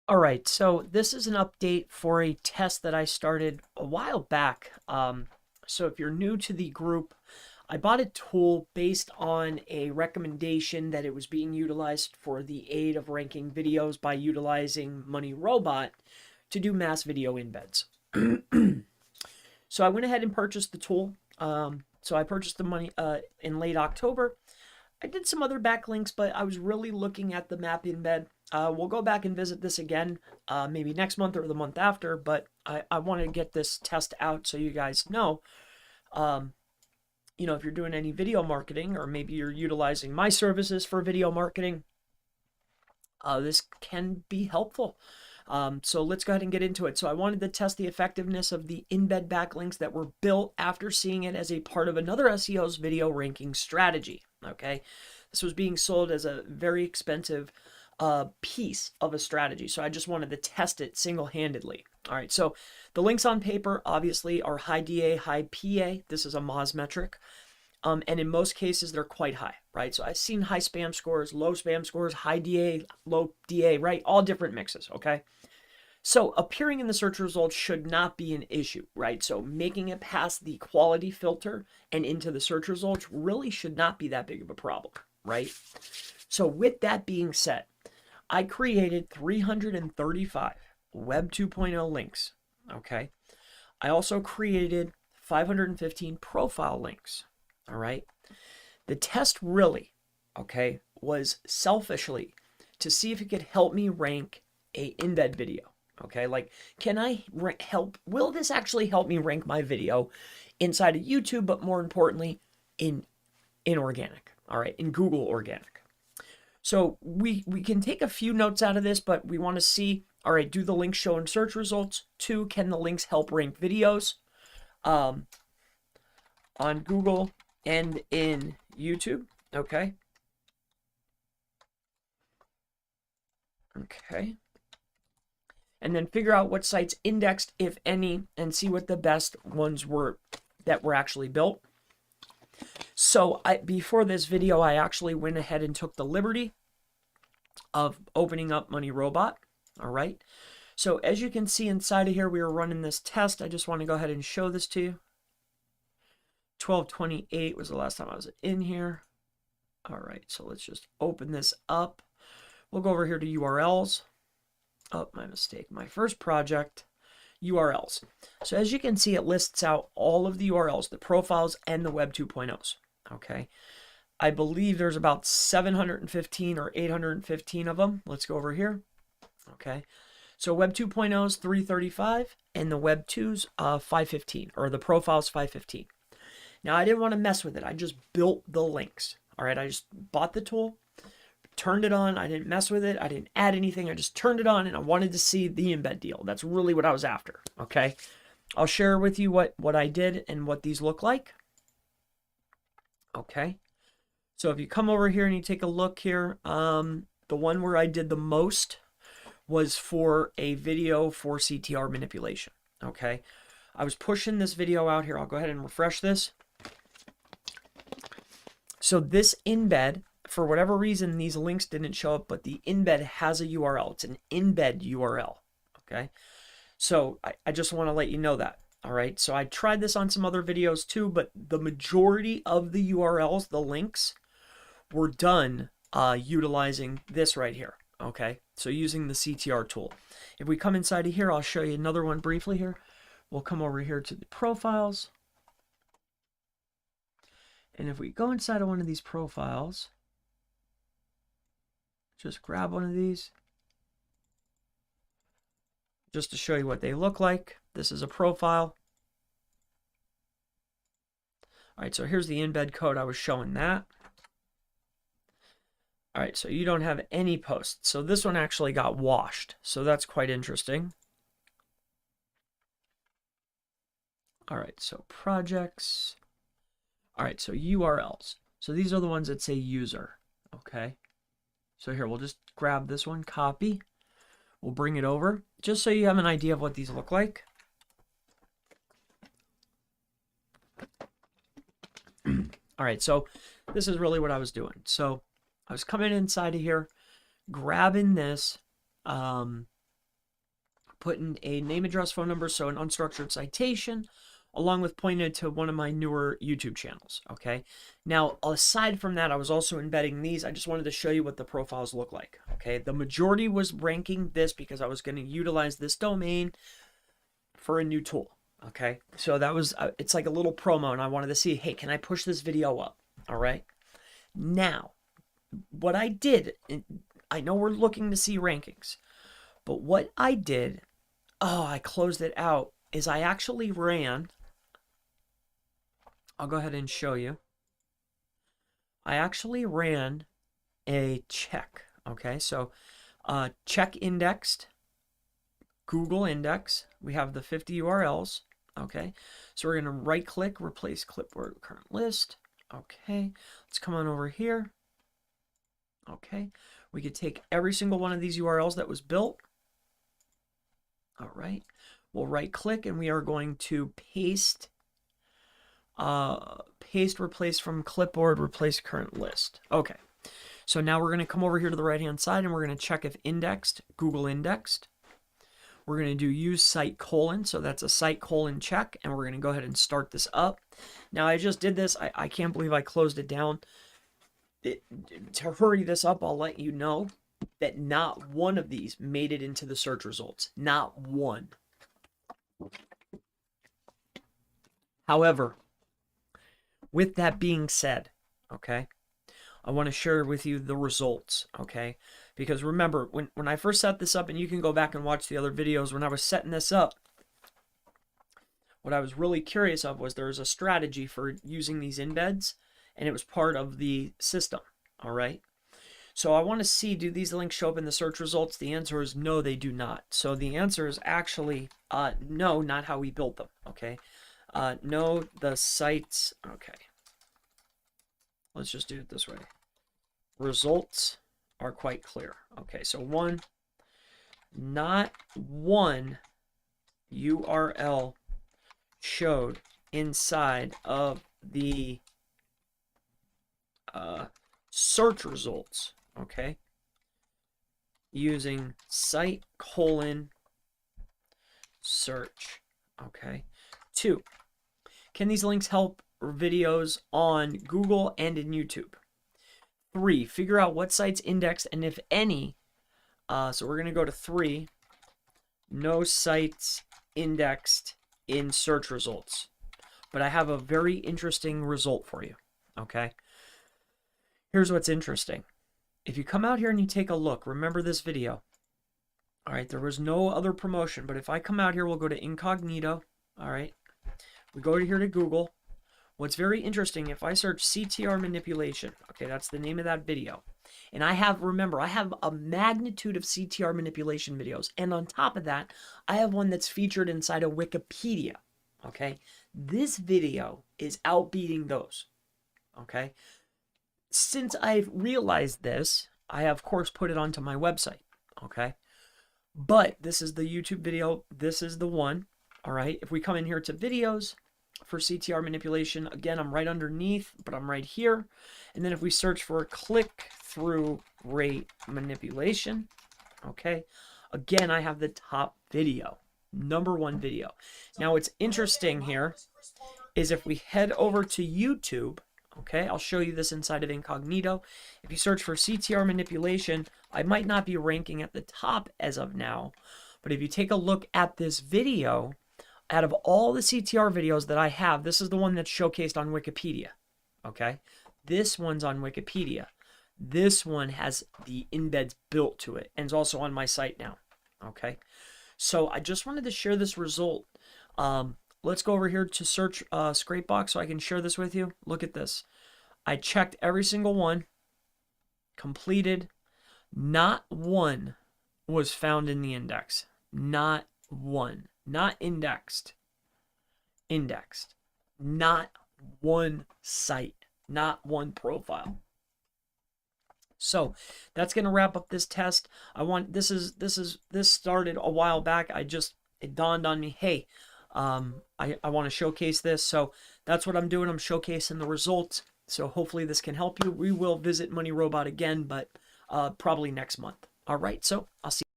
All right, so this is an update for a test that I started a while back. So if you're new to the group, I bought a tool based on a recommendation that it was being utilized for the aid of ranking videos by utilizing Money Robot to do mass video embeds. So I went ahead and purchased the tool. So I purchased the money in late October. I did some other backlinks, but I was really looking at the map embed. We'll go back and visit this again, maybe next month or the month after, but I wanted to get this test out so you guys know, if you're doing any video marketing, or maybe you're utilizing my services for video marketing, this can be helpful. So let's go ahead and get into it. So I wanted to test the effectiveness of the embed backlinks that were built after seeing it as a part of another SEO's video ranking strategy. Okay, this was being sold as a very expensive piece of a strategy. So I just wanted to test it single-handedly. All right, so the links on paper obviously are high DA, high PA. This is a Moz metric. And in most cases, they're quite high, right? So I've seen high spam scores, low spam scores, high DA, low DA, right? All different mixes, okay? So appearing in the search results should not be an issue, right? So making it past the quality filter and into the search results really should not be that big of a problem, right? So with that being said, I created 335 Web 2.0 links, okay? I also created 515 profile links, all right? The test really, okay, was selfishly to see if it could help me rank a embed video. Okay, like, can I will this actually help me rank my video inside of YouTube, but more importantly, in organic, all right, in Google organic. So we can take a few notes out of this, but we want to see, all right, do the links show in search results? 2, can the links help rank videos on Google and in YouTube? Okay. Okay. And then figure out what sites indexed, if any, and see what the best ones were that were actually built. So before this video, I actually went ahead and took the liberty of opening up Money Robot. All right. So as you can see inside of here, we were running this test. I just want to go ahead and show this to you. 12/28 was the last time I was in here. All right. So let's just open this up. We'll go over here to URLs. Oh, my mistake. My first project, URLs. So as you can see, it lists out all of the URLs, the profiles, and the Web 2.0s. Okay. I believe there's about 715 or 815 of them. Let's go over here. Okay. So Web 2.0s 335 and the Web 2s 515, or the profiles 515. Now I didn't want to mess with it. I just built the links. All right. I just bought the tool, turned it on. I didn't mess with it. I didn't add anything. I just turned it on, and I wanted to see the embed deal. That's really what I was after. Okay. I'll share with you what I did and what these look like. Okay. So if you come over here and you take a look here, the one where I did the most was for a video for CTR manipulation. Okay. I was pushing this video out here. I'll go ahead and refresh this. So this embed, for whatever reason, these links didn't show up, but the embed has a URL. It's an embed URL, okay? So I just want to let you know that, all right? So I tried this on some other videos too, but the majority of the URLs, the links, were done utilizing this right here, okay? So using the CTR tool. If we come inside of here, I'll show you another one briefly here. We'll come over here to the profiles. And if we go inside of one of these profiles, just grab one of these just to show you what they look like. This is a profile. All right, so here's the embed code. I was showing that. All right, so you don't have any posts. So this one actually got washed. So that's quite interesting. All right, so projects. All right, so URLs. So these are the ones that say user, okay? So here, we'll just grab this one, copy. We'll bring it over, just so you have an idea of what these look like. All right, so this is really what I was doing. So I was coming inside of here, grabbing this put in a name, address, phone number, so an unstructured citation, along with pointed to one of my newer YouTube channels, okay? Now, aside from that, I was also embedding these. I just wanted to show you what the profiles look like, okay? The majority was ranking this because I was going to utilize this domain for a new tool, okay? So that was, it's like a little promo, and I wanted to see, hey, can I push this video up, all right? Now, what I did, I know we're looking to see rankings, but what I did, I closed it out, is I actually ran, I'll go ahead and show you. I actually ran a check, okay? So check indexed, Google index. We have the 50 URLs, okay? So we're going to right click, replace clipboard current list. Okay, let's come on over here. Okay, we could take every single one of these URLs that was built. All right, we'll right click and we are going to paste, replace from clipboard, replace current list. Okay, so now we're going to come over here to the right hand side and we're going to check if indexed, Google indexed. We're going to do use site colon, so that's a site colon check, and we're going to go ahead and start this up. Now I just did this, I can't believe I closed it down. To hurry this up, I'll let you know that not one of these made it into the search results. Not one. However, with that being said, okay, I want to share with you the results, okay? Because remember, when I first set this up, and you can go back and watch the other videos, when I was setting this up, what I was really curious of was there was a strategy for using these embeds, and it was part of the system, all right? So I want to see, do these links show up in the search results? The answer is no, they do not. So the answer is actually no, not how we built them, okay? No, the sites, okay. Let's just do it this way. Results are quite clear. Okay, so one, not one URL showed inside of the search results, okay, using site colon search, okay. 2, can these links help videos on Google and in YouTube? 3, figure out what sites indexed and if any, so we're going to go to 3, no sites indexed in search results. But I have a very interesting result for you, okay? Here's what's interesting. If you come out here and you take a look, remember this video. All right, there was no other promotion, but if I come out here, we'll go to incognito, all right? We go here to Google. What's very interesting, if I search CTR manipulation, okay, that's the name of that video. And I have, remember, I have a magnitude of CTR manipulation videos. And on top of that, I have one that's featured inside of Wikipedia, okay? This video is outbeating those, okay? Since I've realized this, I have, of course, put it onto my website, okay? But this is the YouTube video. This is the one, all right? If we come in here to videos for CTR manipulation, again, I'm right underneath, but I'm right here. And then if we search for click-through rate manipulation, okay, again, I have the top video, #1 video. Now, what's interesting here is if we head over to YouTube, okay, I'll show you this inside of incognito. If you search for CTR manipulation, I might not be ranking at the top as of now, but if you take a look at this video, out of all the CTR videos that I have, this is the one that's showcased on Wikipedia, okay? This one's on Wikipedia. This one has the embeds built to it, and it's also on my site now, okay? So I just wanted to share this result. Let's go over here to search Scrapebox so I can share this with you. Look at this. I checked every single one, completed. Not one was found in the index. Not one. Not indexed. Indexed. Not one site. Not one profile. So that's going to wrap up this test. This started a while back. It dawned on me, hey, I want to showcase this. So that's what I'm doing. I'm showcasing the results. So hopefully this can help you. We will visit Money Robot again, but probably next month. All right. So I'll see you.